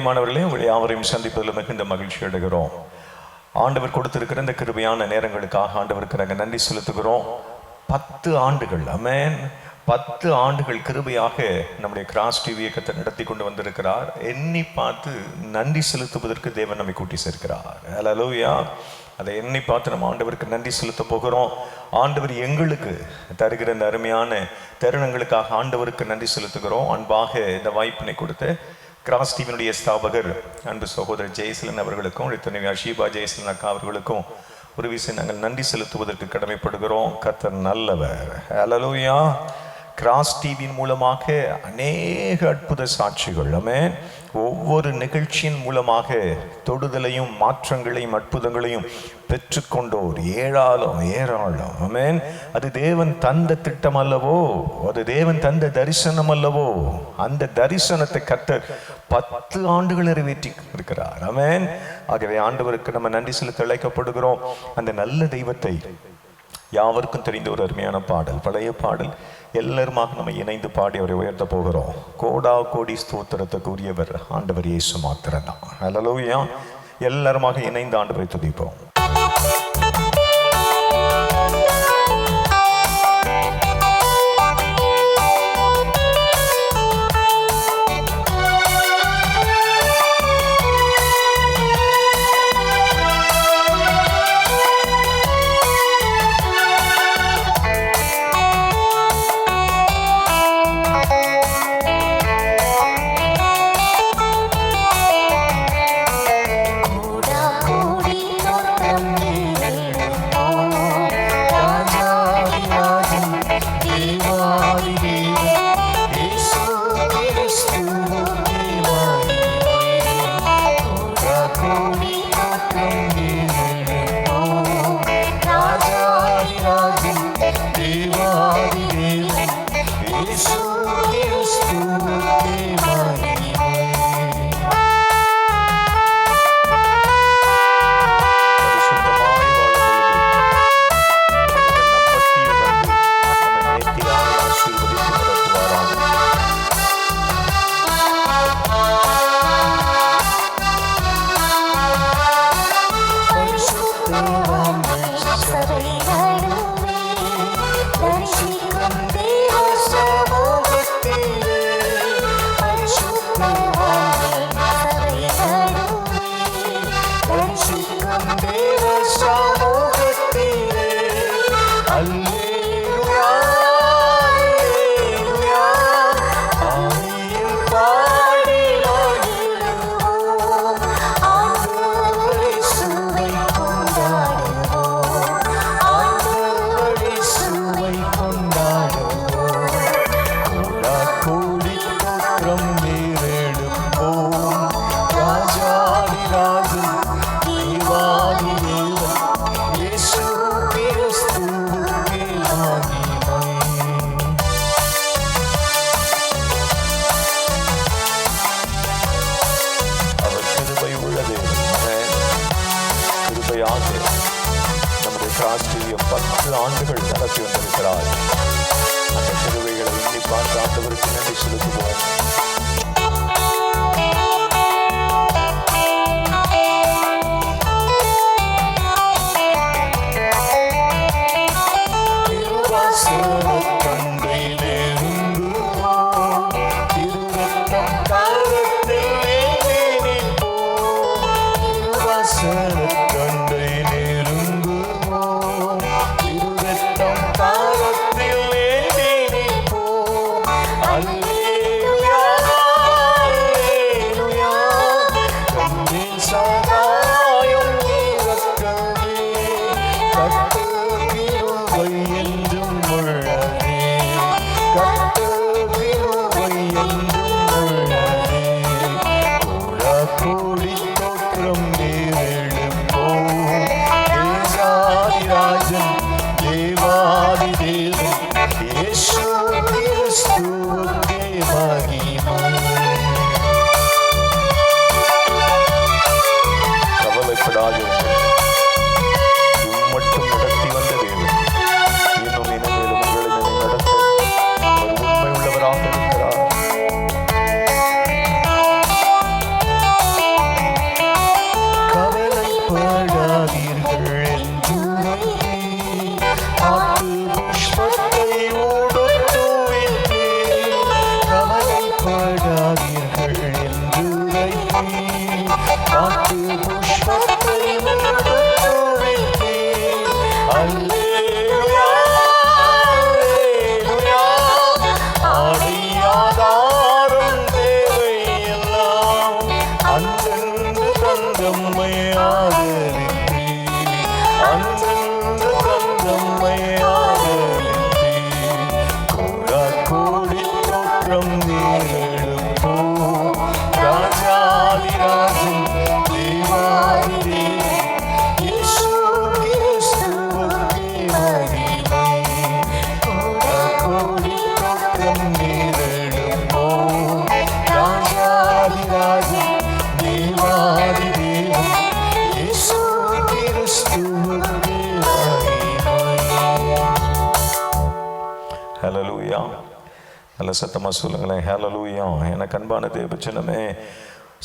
பிரியமானவர்களே, உங்களை யாவரையும் சந்திப்பதில் மிகுந்த மகிழ்ச்சி அடைகிறோம். ஆண்டவர் கொடுத்திருக்கிற இந்த கிருபையான நேரங்களுக்காக ஆண்டவருக்கு நாங்கள் நன்றி செலுத்துகிறோம். 10 ஆண்டுகள், ஆமென், 10 ஆண்டுகள் கிருபையாக நம்முடைய கிராஸ் டிவி இயக்கத்தை நடத்தி கொண்டு வந்திருக்கிறார். எண்ணி பார்த்து நன்றி செலுத்துவதற்கு தேவன் நம்மை கூட்டி சேர்க்கிறார். ஹல்லேலூயா. அதை எண்ணி பார்த்து நம்ம ஆண்டவருக்கு நன்றி செலுத்த போகிறோம். ஆண்டவர் எங்களுக்கு தருகிற இந்த அருமையான தருணங்களுக்காக ஆண்டவருக்கு நன்றி செலுத்துகிறோம். அன்பாக இந்த வாய்ப்பினை கொடுத்து கிராஸ் டிவியினுடைய ஸ்தாபகர் அன்பு சகோதரர் ஜெயசீலன் அவர்களுக்கும், துணைவி ஷீபா ஜெயசீலன் அக்கா அவர்களுக்கும் ஒரு விஷயம் நாங்கள் நன்றி செலுத்துவதற்கு கடமைப்படுகிறோம். கர்த்தர் நல்லவர். ஹல்லேலூயா. கிராஸ் டிவியின் மூலமாக அநேக அற்புத சாட்சிகள், ஆமென், ஒவ்வொரு நிகழ்ச்சியின் மூலமாக தொடுதலையும் மாற்றங்களையும் அற்புதங்களையும் பெற்றுக்கொண்டோர் ஏராளம், ஆமென். அது தேவன் தந்த திட்டம் அல்லவோ, அது தேவன் தந்த தரிசனம் அல்லவோ. அந்த தரிசனத்தை கர்த்தர் 10 ஆண்டுகள் நிறைவேற்றி இருக்கிறார், ஆமென். ஆகவே ஆண்டவருக்கு நம்ம நன்றி செலுத்த அழைக்கப்படுகிறோம். அந்த நல்ல தெய்வத்தை யாவருக்கும் தெரிந்த ஒரு அருமையான பாடல், பழைய பாடல், எல்லாருமாக நம்ம இணைந்து பாடி அவரை உயர்த்த போகிறோம். கோடா கோடி ஸ்தோத்திரத்துக்கு உரியவர் ஆண்டவர் இயேசு மாத்திரம்தான். ஹல்லேலூயா. எல்லாருமாக இணைந்து ஆண்டவரை துதிப்போம். நம்முடைய கிராஸ் டிவியை 10 ஆண்டுகள் நடத்தி வந்திருக்கிறார். அந்த கிருபைகளை எண்ணி பார்த்து ஆண்டவருக்கு நன்றி செலுத்துவோம். மட்டும் நடக்க அல்லேலூயா அல்லேலூயா ஆதியாதாரம் தேவை எல்லாம் அன்றென்று தந்தம்மை ஆதரித்தே அன்றென்று தந்தம்மை ஆதரித்தே கோடா கோடி தோற்றம் நீரெழுப்போ ராஜாதிராஜன் தேவாதி இயேசு கிறிஸ்துவுக்கே மகிமை கோடா கோடி தோற்றம் நீரெழுப்போ ராஜாதிராஜன் தேவாதி தேவன் இயேசு கிறிஸ்துவுக்கே மகிமை. ஹல்லேலூயா. நல்ல சத்தமா சொல்லுங்களேன், ஹல்லேலூயா. எனக்கு அன்பான தேவஜனமே,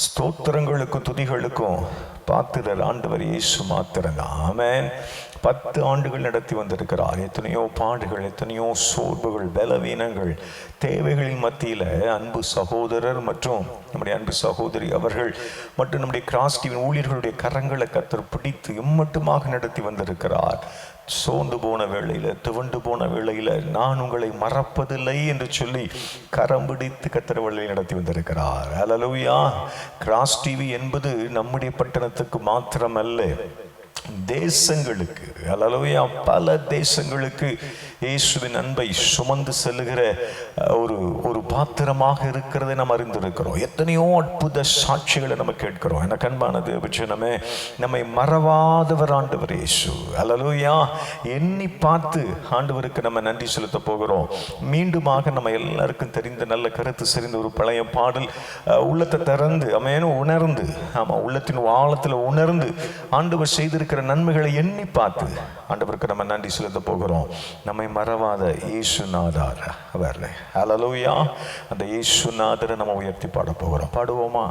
ஸ்தோத்திரங்களுக்கும் துதிகளுக்கும் பாத்திரர் ஆண்டவர் இயேசு மாத்திரம்தான். ஆமென். 10 ஆண்டுகள் நடத்தி வந்திருக்கிறார். எத்தனையோ பாடுகள், எத்தனையோ சோர்வுகள், பலவீனங்கள், தேவைகளின் மத்தியில் அன்பு சகோதரர் மற்றும் நம்முடைய அன்பு சகோதரி அவர்கள் மற்றும் நம்முடைய கிராஸ் டிவி ஊழியர்களுடைய கரங்களை கர்த்தர் பிடித்து இம்மட்டுமாக நடத்தி வந்திருக்கிறார். சோர்ந்து போன வேளையில், துவண்டு போன வேளையில் நான் உங்களை மறப்பதில்லை என்று சொல்லி கரம் பிடித்து கர்த்தர் வழியை நடத்தி வந்திருக்கிறார். ஹல்லேலூயா. கிராஸ் டிவி என்பது நம்முடைய பட்டணத்துக்கு மாத்திரமல்ல, தேசங்களுக்கு, ஹல்லேலூயா, பல தேசங்களுக்கு இயேசுவின் அன்பை சுமந்து செல்லுகிற ஒரு பாத்திரமாக இருக்கிறதை நாம் அறிந்திருக்கிறோம். எத்தனையோ அற்புத சாட்சிகளை நம்ம கேட்கிறோம். எனக்கு அன்பான தேவஜனமே, நம்மை மறவாதவர் ஆண்டவர் இயேசு. ஹல்லேலூயா. எண்ணி பார்த்து ஆண்டவருக்கு நம்ம நன்றி செலுத்த போகிறோம். மீண்டுமாக நம்ம எல்லாருக்கும் தெரிந்த நல்ல கருத்து செறிந்த ஒரு பழைய பாடல், உள்ளத்தை திறந்து அமேனும் உணர்ந்து, ஆமாம், உள்ளத்தின் ஆழத்தில் உணர்ந்து ஆண்டவர் செய்திருக்கிற நன்மைகளை எண்ணி பார்த்து ஆண்டவருக்கு நம்ம நன்றி செலுத்த போகிறோம். நம்மை மறவாத இயேசுநாதர் அவர். ஹல்லேலூயா. அந்த இயேசுநாதரை நம்ம உயர்த்தி பாட போகிறோம். பாடுவோமா?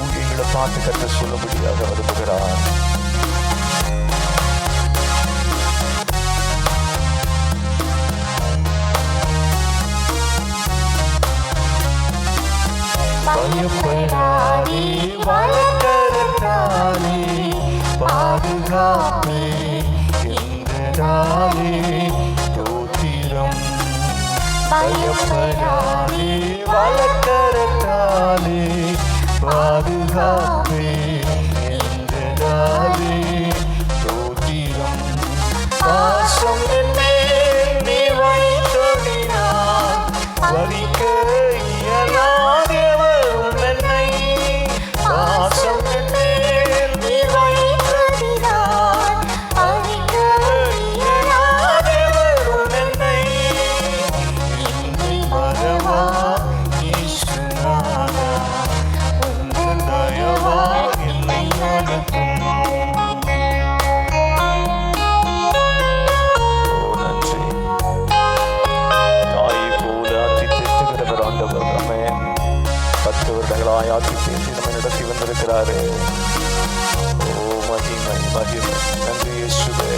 ஊழியர்களை பார்த்து கற்று சொல்லும்படியாக விரும்புகிறார். பயப்படாதே, வளர்க்கறதாலே பாதுகாப்பே என்றதாலே தோத்திரம். பயப்படாதே, வளர்க்கறதாலே பாதுகாப்பே என்றதாலே தோத்திரம். பாசம் மேல் நீ வைத்தொழினார் வரிக்க இயலாதவரும் என்னை. பாசம் மேல் நீ வைத்தொழினார் வரிக்க இயலாதவரும் என்னை. என்னை மறவா இயேசுநாதா, மாற்றி பேசி நம்ம நடத்தி வந்திருக்கிறாரு. ஓ மகிமை மகிமை, நன்றி இயேசுவே.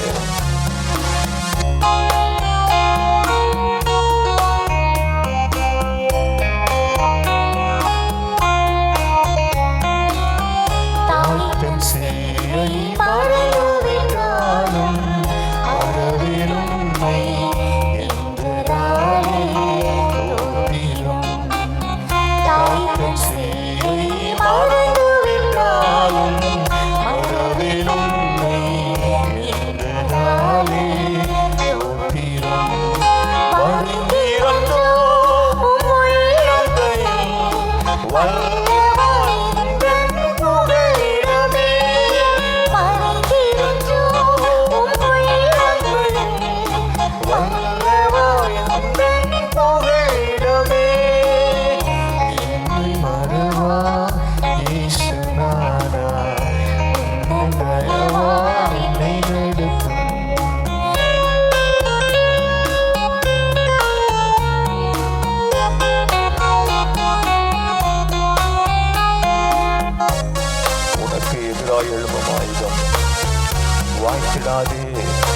வாய்த்திடாதே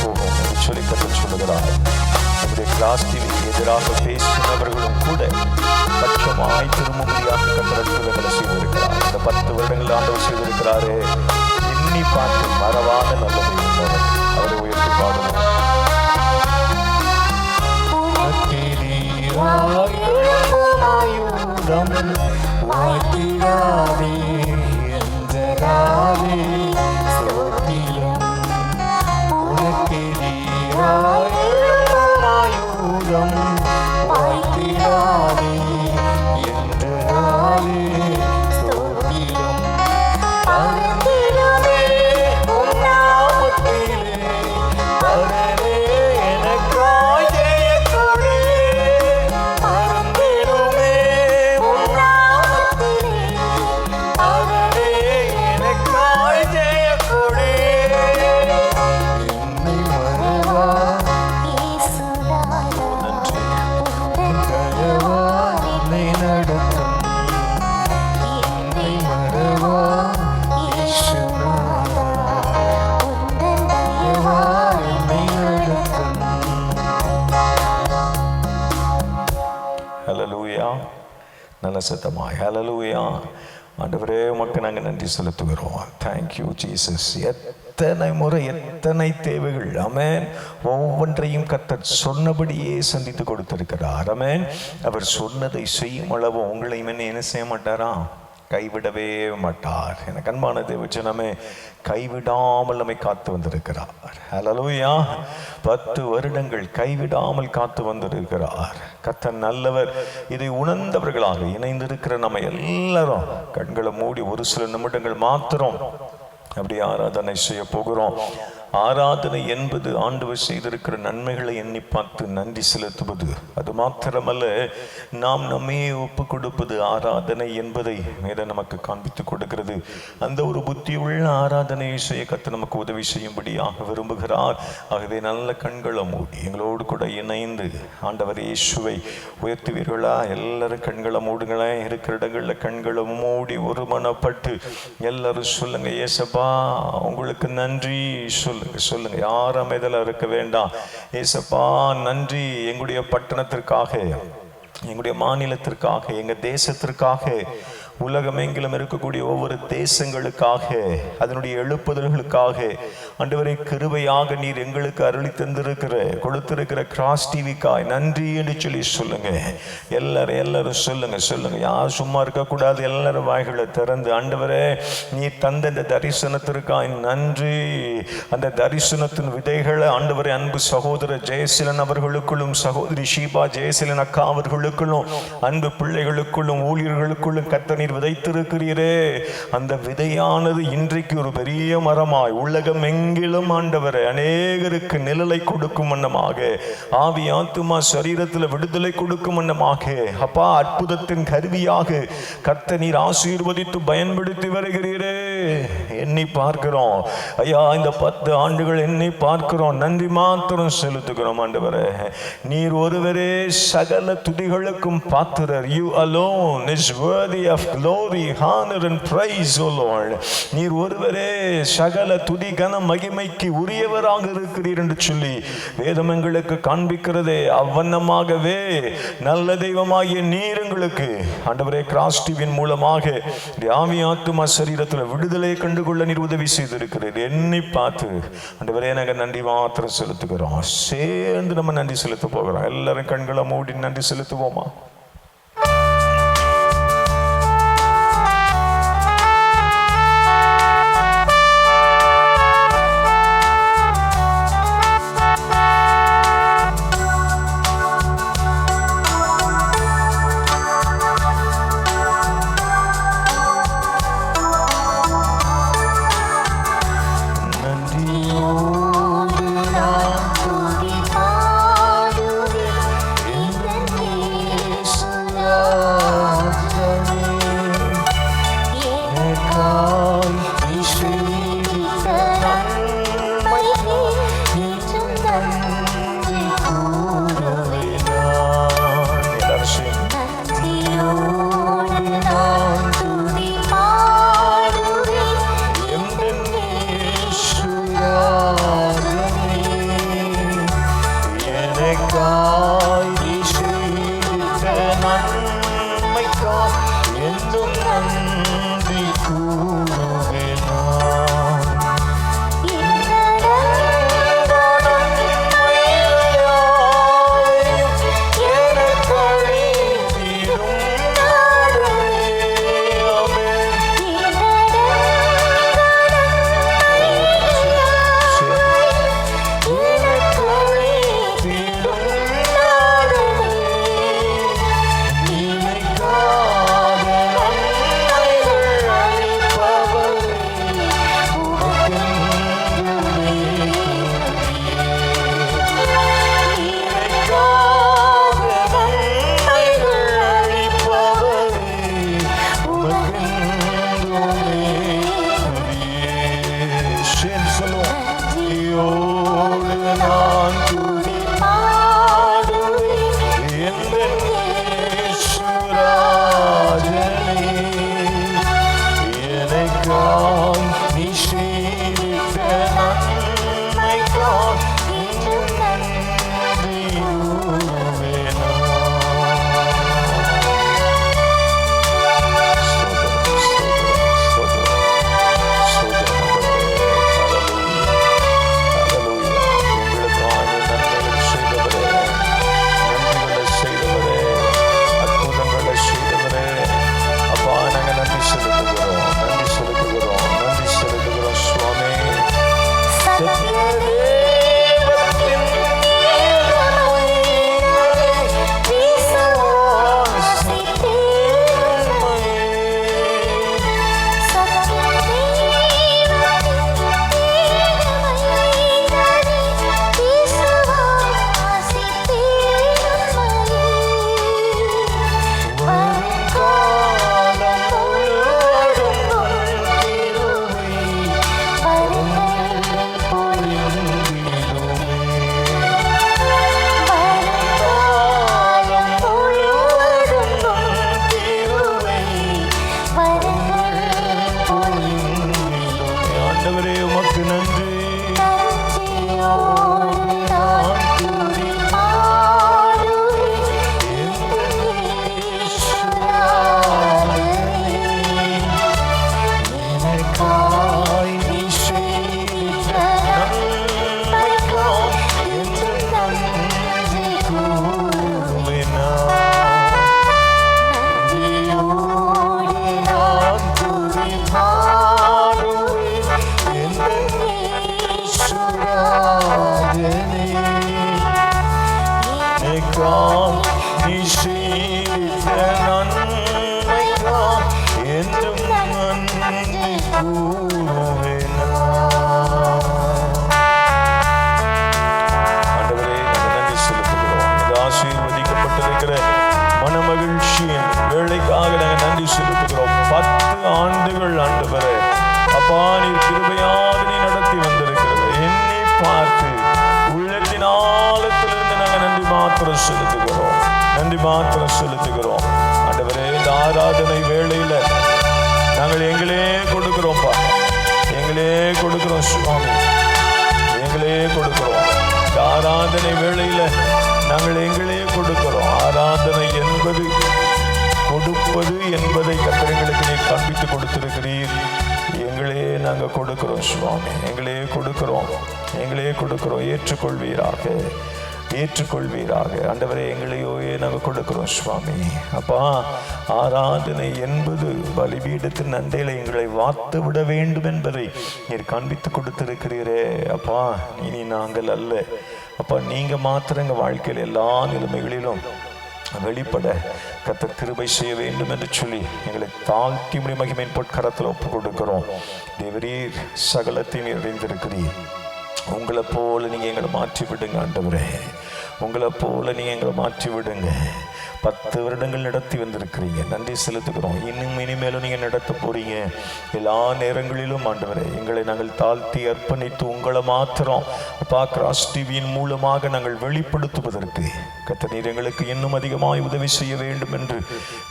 போகும் என்று சொல்லி கர்த்தர் சொல்லுகிறார். நம்முடைய கிளாஸ் டிவிக்கு எதிராக பேசினவர்களும் கூட பட்சமாய் திரும்பும்படியாக கர்த்தர் அற்புதங்களை செய்திருக்கிறார். இந்த 10 வருடங்கள் ஆண்டவர் செய்திருக்கிறாரே, எண்ணி பார்த்து மறவாத நல்லதை உள்ளவர். அவரை உயர்த்தி பாடுவோம். நல்ல சத்தமாய் ஹல்லேலூயா. ஆண்டவரே உமக்கு நாங்கள் நன்றி செலுத்துகிறோம். Thank you Jesus. எத்தனை முறை எத்தனை தேவைகள், ஆமென், ஒவ்வொன்றையும் கர்த்தர் சொன்னபடியே சந்தித்து கொடுத்திருக்கிறார். ஆமென். அவர் சொன்னதை செய்யும் அளவு உங்களையும் என்ன செய்ய மாட்டாரா? கைவிடவே மாட்டார். எனக்கு அன்பான தேவஜனமே, கைவிடாமல் நம்மை காத்து வந்திருக்கிறார். ஹல்லேலூயா. 10 வருடங்கள் கைவிடாமல் காத்து வந்திருக்கிறார். கர்த்தர் நல்லவர். இதை உணர்ந்தவர்களாக இணைந்திருக்கிற நம்ம எல்லாரும் கண்களை மூடி ஒரு சில நிமிடங்கள் மாத்திரம் அப்படி ஆராதனை செய்ய போகிறோம். ஆராதனை என்பது ஆண்டவர் செய்திருக்கிற நன்மைகளை எண்ணி பார்த்து நன்றி செலுத்துவது. அது மாத்திரமல்ல, நாம் நம்மையே ஒப்பு கொடுப்பது ஆராதனை என்பதை வேதம் நமக்கு காண்பித்து கொடுக்கிறது. அந்த ஒரு புத்தியுள்ள ஆராதனையை செய்ய கர்த்தர் நமக்கு உதவி செய்யும்படியாக விரும்புகிறார். ஆகவே நல்ல கண்களை மூடி எங்களோடு கூட இணைந்து ஆண்டவர் இயேசுவை உயர்த்துவீர்களா? எல்லாரும் கண்களை மூடுங்களேன். இருக்கிற இடங்களில் கண்களை மூடி ஒருமனப்பட்டு எல்லாரும் சொல்லுங்க, ஏசப்பா உங்களுக்கு நன்றி சொல்லுங்க. யாரும் அமைதல இருக்க வேண்டாம். ஏசப்பா நன்றி, எங்களுடைய பட்டணத்திற்காக, எங்களுடைய மாநிலத்திற்காக, எங்க தேசத்திற்காக, உலகமெங்கிலும் இருக்கக்கூடிய ஒவ்வொரு தேசங்களுக்காக, அதனுடைய எழுப்புதல்களுக்காக ஆண்டவரே கிருபையாக நீர் எங்களுக்கு அருளி தந்திருக்கிற கொடுத்திருக்கிற கிராஸ் டிவிக்காய் நன்றி என்று சொல்லி சொல்லுங்க. எல்லாரும் சொல்லுங்க. யார் சும்மா இருக்கக்கூடாது. எல்லாரும் வாய்களை திறந்து ஆண்டவரே நீ தந்த இந்த தரிசனத்திற்காய் நன்றி. அந்த தரிசனத்தின் விதைகளை ஆண்டவரே அன்பு சகோதரர் ஜெயசீலன் அவர்களுக்குள்ளும் சகோதரி ஷீபா ஜெயசீலன் அக்கா அவர்களுக்குள்ளும் அன்பு பிள்ளைகளுக்குள்ளும் ஊழியர்களுக்குள்ளும் கர்த்தர் நீர் விதைத்திருக்கிறீரே. அந்த விதையானது இன்றைக்கு ஒரு பெரிய மரமாய் உலகம் எங்கிலும் ஆண்டவரே அநேகருக்கு நிழலை கொடுக்கும் வண்ணமாக, ஆவி ஆத்துமா சரீரத்தில் விடுதலை கொடுக்கும் வண்ணமாக அப்பா அற்புதத்தின் கருவியாக கர்த்தர் நீர் ஆசீர்வதித்து பயன்படுத்தி வருகிறீரே. எண்ணி பார்க்கிறோம் ஐயா. இந்த 10 ஆண்டுகள் எண்ணி பார்க்கிறோம், நன்றி மாத்திரம் செலுத்துகிறோம் ஆண்டவரே. நீர் ஒருவரே சகல துதிகளுக்கும் பாத்திரர். You alone is worthy of glory, honor and praise, O Lord. நீர் ஒருவரே சகல துதி கன மகிமைக்கு உரியவராக இருக்கிறீர் என்று சொல்லி வேதம் எங்களுக்கு காண்பிக்கிறதே. அவ்வண்ணமாகவே நல்ல தெய்வமாகிய நீர் எங்களுக்கு ஆண்டவரே கிராஸ் டிவியின் மூலமாக ஆவி ஆத்துமா சரீரத்தில் விடுதலை கண்டுகொள்ள நீர் உதவி செய்திருக்கிறீர். எண்ணி பார்த்து ஆண்டவரே நாங்கள் நன்றி மாத்திரம் செலுத்துகிறோம். சேர்ந்து நம்ம நன்றி செலுத்த போகிறோம். எல்லாரும் கண்களை மூடி நன்றி செலுத்துவோமா? மனமகிழ்ச்சியின் வேலைக்காக நாங்கள் நன்றி செலுத்துகிறோம். 10 ஆண்டுகள் ஆண்டவரே அப்பா நீர் கிருபையாக நீ நடத்தி வந்திருக்கிறது என்னை பார்த்து உள்ளத்தின் ஆழத்திலிருந்து நாங்கள் நன்றி மாத்திரம் செலுத்துகிறோம், நன்றி மாத்திரம் செலுத்துகிறோம். ஆண்டவரே, இந்த ஆராதனை வேளையில நாங்கள் எங்களே கொடுக்கிறோம்ப்பா, எங்களே கொடுக்கிறோம் சுவாமி, எங்களே கொடுக்கிறோம். இந்த ஆராதனை வேளையில நாங்கள் எங்களே கொடுக்கிறோம். ஆராதனை என்பது கொடுப்பது என்பதை கர்த்தர்களுக்கு நீ காண்பித்து கொடுத்திருக்கிறீர். எங்களே நாங்கள் கொடுக்கிறோம் சுவாமி, எங்களே கொடுக்கிறோம், எங்களே கொடுக்கிறோம். ஏற்றுக்கொள்வீராக, ஏற்றுக்கொள்வீராக. ஆண்டவரே, எங்களையோயே நாங்கள் கொடுக்கிறோம் சுவாமி. அப்பா, ஆராதனை என்பது பலிபீடத்தின் அண்டையில் எங்களை வார்த்து விட வேண்டும் என்பதை நீர் காண்பித்து கொடுத்திருக்கிறீரே. அப்பா, இனி நாங்கள் அல்ல அப்பா, நீங்க மாத்திரம் எங்கள் வாழ்க்கையில் எல்லா நிலைமைகளிலும் வெளிப்பட கர்த்தர் கிருபை செய்ய வேண்டும் என்று சொல்லி எங்களை தாழ்த்தி முடிய மகிமையின் பொற்கரத்தில் ஒப்பு கொடுக்கிறோம். தேவரீர் சகலத்தையும் அறிந்திருக்கிறீர். உங்களை போல நீங்க எங்களை மாற்றி விடுங்க ஆண்டவரே, உங்களை போல நீங்க எங்களை மாற்றி விடுங்க. 10 வருடங்கள் நடத்தி வந்திருக்கிறீங்க, நன்றி செலுத்துகிறோம். இன்னும் இனிமேலும் நீங்க நடத்த போறீங்க. எல்லா நேரங்களிலும் ஆண்டவரே எங்களை நாங்கள் தாழ்த்தி அர்ப்பணித்து உங்களை மாத்திரம் அப்பா கிராஸ் டிவியின் மூலமாக நாங்கள் வெளிப்படுத்துவதற்கு கர்த்தர் நீர் எங்களுக்கு இன்னும் அதிகமாய் உதவி செய்ய வேண்டும் என்று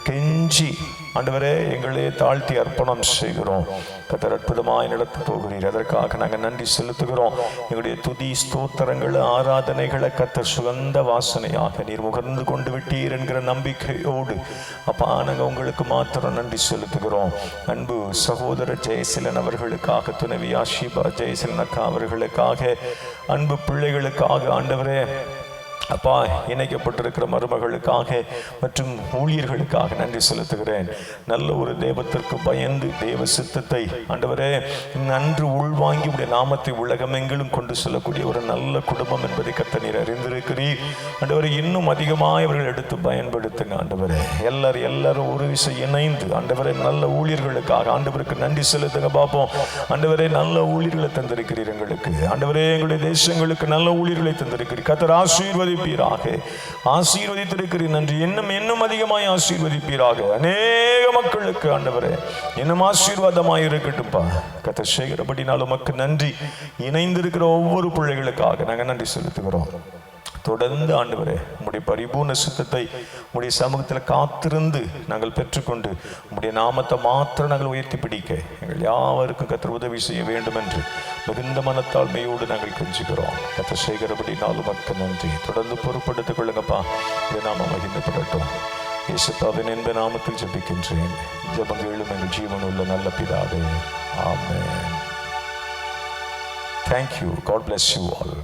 கெஞ்சி ஆண்டவரே எங்களே தாழ்த்தி அர்ப்பணம் செய்கிறோம். கர்த்தர் அற்புதமாய் நடத்த போகிறீர், அதற்காக நாங்கள் நன்றி செலுத்துகிறோம். எங்களுடைய துதி ஸ்தோத்திரங்கள் ஆராதனைகளை கர்த்தர் சுகந்த வாசனையாக நீர் முகர்ந்து கொண்டு விட்டீர் என்கிற நம்பிக்கையோடு அப்பா நாங்கள் உங்களுக்கு மாத்திரம் நன்றி செலுத்துகிறோம். அன்பு சகோதரர் ஜெயசீலன் அவர்களுக்காக, துணைவி ஆஷிபா ஜெயசீலன் அக்கா அவர்களுக்காக, அன்பு பிள்ளைகளுக்காக ஆண்டவரே அப்பா இணைக்கப்பட்டிருக்கிற மருமகளுக்காக மற்றும் ஊழியர்களுக்காக நன்றி செலுத்துகிறேன். நல்ல ஒரு தேவத்திற்கு பயந்து தேவ சித்தத்தை ஆண்டவரே நன்று உள்வாங்கி உடைய நாமத்தை உலகமெங்கிலும் கொண்டு செல்லக்கூடிய ஒரு நல்ல குடும்பம் என்பதை கர்த்தர் நீர் அறிந்திருக்கிறீர். ஆண்டவரே, இன்னும் அதிகமாக அவர்கள் எடுத்து பயன்படுத்துங்க ஆண்டவரே. எல்லாரும் ஒரு விஷயம் இணைந்து ஆண்டவரே நல்ல ஊழியர்களுக்காக ஆண்டவருக்கு நன்றி செலுத்துங்க பார்ப்போம். ஆண்டவரே, நல்ல ஊழியர்களை தந்திருக்கிறீர் எங்களுக்கு. ஆண்டவரே, எங்களுடைய தேசங்களுக்கு நல்ல ஊழியர்களை தந்திருக்கிறீர். கர்த்தர் ஆசீர்வதிப்பீராக, ஆசீர்வதித்திருக்கிறீர். நன்றி. இன்னும் அதிகமாய் ஆசீர்வதிப்பீராக. அநேக மக்களுக்கு ஆண்டவரே இன்னும் ஆசீர்வாதமாய் இருக்கட்டும்பா. கர்த்தர் செய்கிறபடினாலும் உமக்கு நன்றி. இணைந்திருக்கிற ஒவ்வொரு பிள்ளைகளுக்காக நாங்கள் நன்றி செலுத்துகிறோம். தொடர்ந்து ஆண்டவரே உம்முடைய பரிபூர்ண சித்தத்தை உம்முடைய சமூகத்தில் காத்திருந்து நாங்கள் பெற்றுக்கொண்டு உம்முடைய நாமத்தை மாத்திரம் நாங்கள் உயர்த்தி பிடிக்க எங்கள் யாவருக்கும் கர்த்தர் உதவி செய்ய வேண்டும் என்று மிகுந்த மனத்தாழ்மையோடு நாங்கள் கெஞ்சுகிறோம். கர்த்தர் செய்கிறபடினாலும் உமக்கு நன்றி. தொடர்ந்து பொறுப்படுத்திக் கொள்ளுங்கப்பா. இதை நாம மகிழ்ந்தப்படட்டும். இயேசுவின் என்ப நாமத்தில் ஜெபிக்கின்றேன். ஜெபங்களும் எங்கள் ஜீவனுள்ள நல்ல பிதாவே. ஆமென். Thank you. God bless you all.